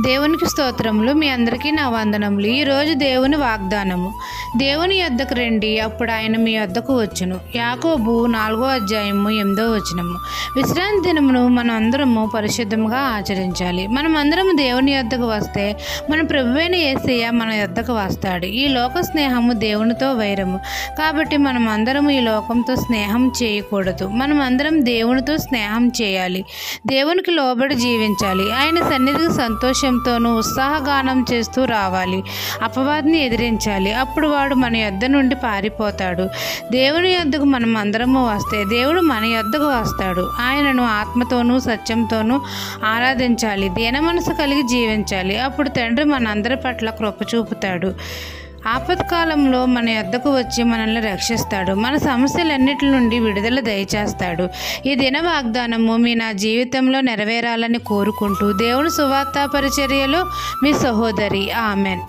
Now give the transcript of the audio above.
దేవునికి స్తోత్రములు. మీ అందరికీ నా వందనములు. ఈరోజు దేవుని వాగ్దానము. దేవుని యొద్దకు రండి, అప్పుడు ఆయన మీ యొద్దకు వచ్చును. యాకోబు 4:8 విశ్రాంతి దినమును మనం అందరము పరిశుద్ధంగా ఆచరించాలి. మనం అందరము దేవుని యొద్దకు వస్తే మన ప్రభువైన యేసయ్య మన యొద్దకు వస్తాడు. ఈ లోక స్నేహము దేవునితో వైరము. కాబట్టి మనం అందరము ఈ లోకంతో స్నేహం చేయకూడదు. మనం అందరం దేవునితో స్నేహం చేయాలి. దేవునికి లోబడి జీవించాలి. ఆయన సన్నిధికి సంతోషంతోనూ ఉత్సాహగానం చేస్తూ రావాలి. అపవాదిని ఎదిరించాలి. అప్పుడు వాడు మన యొద్ద నుండి పారిపోతాడు. దేవుని యొద్దకు మనం అందరము వస్తే దేవుడు మన యొద్దకు వస్తాడు. ఆయనను ఆత్మతోనూ సత్యంతోనూ ఆరాధించాలి. దీన మనసు కలిగి జీవించాలి. అప్పుడు తండ్రి మనందరి పట్ల కృప చూపుతాడు. ఆపత్కాలంలో మన యొద్దకు వచ్చి మనల్ని రక్షిస్తాడు. మన సమస్యలన్నిటి నుండి విడుదల దయచేస్తాడు. ఈ దిన వాగ్దానము నా జీవితంలో నెరవేరాలని కోరుకుంటూ దేవుని సువార్త పరిచర్యలో మీ సహోదరి. ఆమెన్.